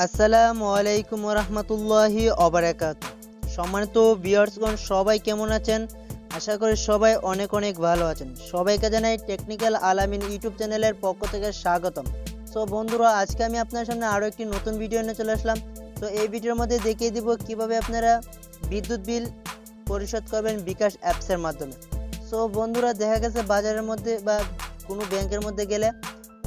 আসসালামু আলাইকুম রহমতুল্লাহি ওবারাকাতু। সম্মানিত ভিউয়ার্সগণ, সবাই কেমন আছেন? আশা করি সবাই অনেক অনেক ভালো আছেন। সবাইকে জানাই টেকনিক্যাল আলামিন ইউটিউব চ্যানেলের পক্ষ থেকে স্বাগতম। সো বন্ধুরা, আজকে আমি আপনার সামনে আরও একটি নতুন ভিডিও নিয়ে চলে আসলাম। তো এই ভিডিওর মধ্যে দেখিয়ে দিব কিভাবে আপনারা বিদ্যুৎ বিল পরিশোধ করবেন বিকাশ অ্যাপসের মাধ্যমে। সো বন্ধুরা, দেখা গেছে বাজারের মধ্যে বা কোনো ব্যাংকের মধ্যে গেলে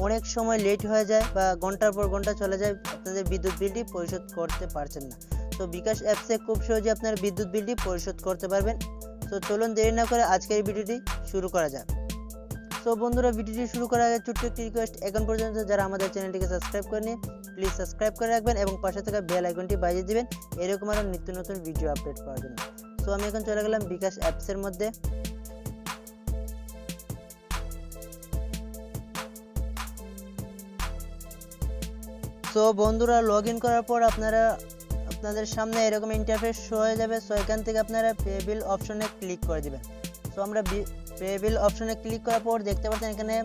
অনেক সময় লেট হয়ে যায় বা ঘন্টার পর ঘন্টা চলে যায়, আপনাদের বিদ্যুৎ বিলটি পরিশোধ করতে পারছেন না। তো বিকাশ অ্যাপসে খুব সহজে আপনার বিদ্যুৎ বিলটি পরিশোধ করতে পারবেন। তো চলুন দেরি না করে আজকের ভিডিওটি শুরু করা যাক। তো বন্ধুরা, ভিডিওটি শুরু করার আগে ছোট্ট একটি রিকোয়েস্ট, এখন পর্যন্ত যারা আমাদের চ্যানেলটিকে সাবস্ক্রাইব করেনি প্লিজ সাবস্ক্রাইব করে রাখবেন এবং পাশে থাকা বেল আইকনটি বাজিয়ে দিবেন এরকম আরও নিত্য নতুন ভিডিও আপডেট পাওয়ার জন্য। তো আমি এখন চলে গেলাম বিকাশ অ্যাপসের মধ্যে। সো বন্ধুরা, লগ ইন করার পর আপনাদের সামনে এরকম ইন্টারফেস শো হয়ে যাবে। সো এখান থেকে আপনারা পে বিল অপশনে ক্লিক করে দিবেন। সো আমরা পে বিল অপশনে ক্লিক করার পর দেখতে পাচ্ছেন এখানে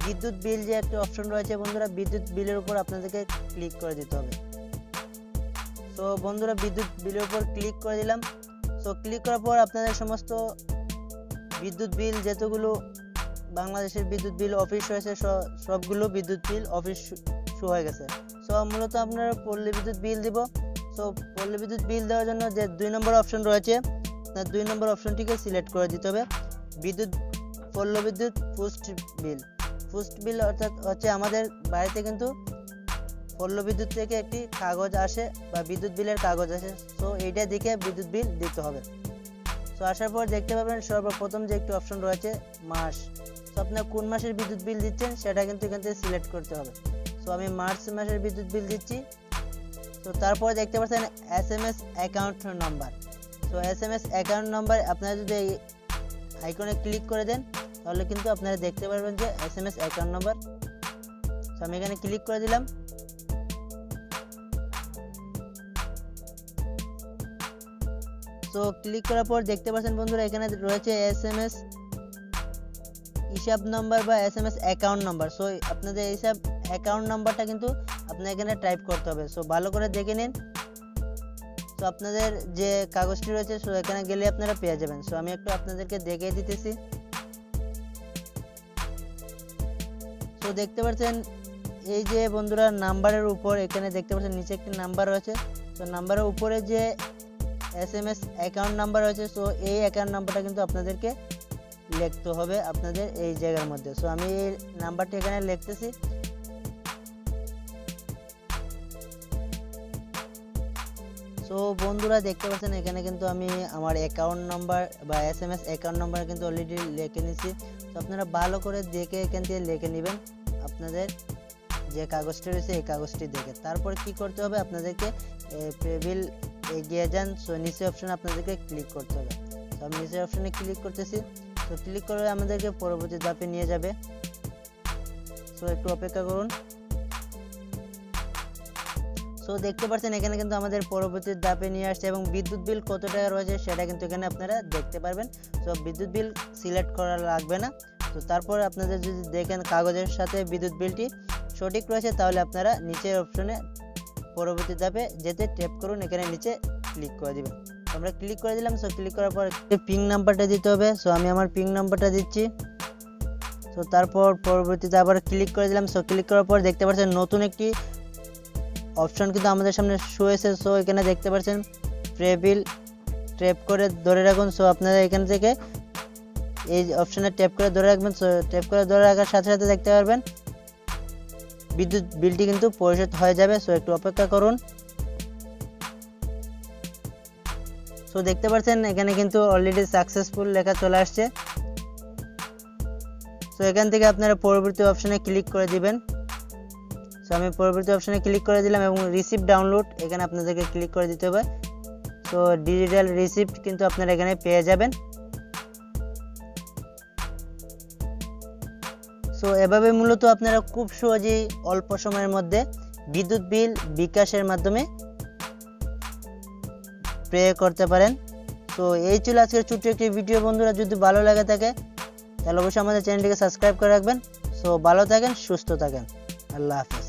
বিদ্যুৎ বিল যে একটা অপশন রয়েছে। বন্ধুরা, বিদ্যুৎ বিলের উপর আপনাদেরকে ক্লিক করে দিতে হবে। সো বন্ধুরা, বিদ্যুৎ বিলের উপর ক্লিক করে দিলাম। সো ক্লিক করার পর আপনাদের সমস্ত বিদ্যুৎ বিল যতগুলো বাংলাদেশের বিদ্যুৎ বিল অফিস রয়েছে সবগুলো বিদ্যুৎ বিল অফিস শো হয়ে গেছে। সো মূলত আপনারা পল্লী বিদ্যুৎ বিল দিব। সো পল্লী বিদ্যুৎ বিল দেওয়ার জন্য যে 2 নম্বর অপশন রয়েছে, 2 নম্বর অপশনটিকে সিলেক্ট করে দিতে হবে। পল্লী বিদ্যুৎ পোস্ট বিল অর্থাৎ হচ্ছে আমাদের বাড়িতে কিন্তু পল্লী বিদ্যুৎ থেকে একটি কাগজ আসে বা বিদ্যুৎ বিলের কাগজ আসে। সো এইটা দেখে বিদ্যুৎ বিল দিতে হবে। সো আসার পর দেখতে পাবেন সর্বপ্রথম যে একটি অপশন রয়েছে মাস। সো আপনার কোন মাসের বিদ্যুৎ বিল দিচ্ছেন সেটা কিন্তু এখান থেকে সিলেক্ট করতে হবে। সো আমি মার্চ মাসের বিদ্যুৎ বিল দিচ্ছি। তো তারপর দেখতে পাচ্ছেন SMS account number. So SMS account number আপনারা যদি এই আইকনে ক্লিক করে দেন তাহলে কিন্তু আপনারা দেখতে পারবেন যে SMS অ্যাকাউন্ট নাম্বার। সো আমি এখানে ক্লিক করে দিলাম। সো ক্লিক করার পর দেখতে পাচ্ছেন বন্ধুরা এখানে রয়েছে SMS হিসাব নাম্বার বা SMS অ্যাকাউন্ট নাম্বার। সো আপনাদের হিসাব অ্যাকাউন্ট নাম্বারটা কিন্তু আপনার এখানে টাইপ করতে হবে। সো ভালো করে দেখে নিন। তো আপনাদের যে কাগজটি রয়েছে সো এখানে গেলে আপনারা পেয়ে যাবেন। সো আমি একটু আপনাদেরকে দেখিয়ে দিতেছি। তো দেখতে পাচ্ছেন এই যে বন্ধুরা নাম্বারের উপর এখানে দেখতে পাচ্ছেন নিচে একটি নাম্বার রয়েছে। তো নাম্বারের উপরে যে SMS অ্যাকাউন্ট নাম্বার রয়েছে, সো এই অ্যাকাউন্ট নাম্বারটা কিন্তু আপনাদেরকে লিখতে হবে আপনাদের এই জায়গার মধ্যে। সো আমি এই নাম্বারটি এখানে লিখতেছি। তো বন্ধুরা দেখতে পাচ্ছেন এখানে কিন্তু আমি আমার অ্যাকাউন্ট নাম্বার বা SMS অ্যাকাউন্ট নাম্বার কিন্তু অলরেডি লিখে নিয়েছি। তো আপনারা ভালো করে দেখে এখান থেকে লিখে নেবেন আপনাদের যে কাগজটি রয়েছে এই কাগজটি দেখে। তারপর কি করতে হবে, আপনাদেরকে পে বিল এগিয়ে যান। সো নিচে অপশনে আপনাদেরকে ক্লিক করতে হবে। তো আমি নিচে অপশনে ক্লিক করতেছি। তো ক্লিক করে আমাদেরকে পরবর্তী ধাপে নিয়ে যাবে। সো একটু অপেক্ষা করুন। সো দেখতে পাচ্ছেন এখানে কিন্তু আমাদের পরবর্তী ধাপে নিয়ে আসছে এবং বিদ্যুৎ বিল কত টাকা রয়েছে সেটা কিন্তু এখানে আপনারা দেখতে পারবেন। সো বিদ্যুৎ বিল সিলেক্ট করা লাগবে না। তো তারপর আপনাদের যদি দেখেন কাগজের সাথে বিদ্যুৎ বিলটি সঠিক রয়েছে তাহলে আপনারা নিচের অপশনে পরবর্তী ধাপে যেতে ট্যাপ করুন, এখানে নিচে ক্লিক করে দিবেন। আমরা ক্লিক করে দিলাম। সো ক্লিক করার পর পিন নাম্বারটা দিতে হবে। সো আমি আমার পিন নাম্বারটা দিচ্ছি। সো তারপর পরবর্তীতে আবার ক্লিক করে দিলাম। সো ক্লিক করার পর দেখতে পাচ্ছেন নতুন একটি অপশন কিন্তু আমাদের সামনে শো হয়েছে। সো এখানে দেখতে পাচ্ছেন পে বিল ট্যাপ করে ধরে রাখুন। সো আপনারা এখান থেকে এই অপশনে ট্যাপ করে ধরে রাখবেন। সো ট্যাপ করে ধরে রাখার সাথে সাথে দেখতে পারবেন বিদ্যুৎ বিলটি কিন্তু পরিশোধ হয়ে যাবে। সো একটু অপেক্ষা করুন। সো দেখতে পাচ্ছেন এখানে কিন্তু অলরেডি সাকসেসফুল লেখা চলে আসছে। সো এখান থেকে আপনারা পরবর্তী অপশনে ক্লিক করে দিবেন। সো আমি পরবর্তী অপশনে ক্লিক করে দিলাম এবং রিসিপ্ট ডাউনলোড এখানে আপনাদেরকে ক্লিক করে দিতে হবে। সো ডিজিটাল রিসিপ্ট কিন্তু আপনারা এখানে পেয়ে যাবেন। সো এভাবে মূলত আপনারা খুব সহজেই অল্প সময়ের মধ্যে বিদ্যুৎ বিল বিকাশের মাধ্যমে পে করতে পারেন। সো এই ছিল আজকের ছোট্ট একটি ভিডিও। বন্ধুরা, যদি ভালো লাগে থাকে তাহলে অবশ্যই আমাদের চ্যানেলটিকে সাবস্ক্রাইব করে রাখবেন। সো ভালো থাকেন, সুস্থ থাকেন। আল্লাহ হাফেজ।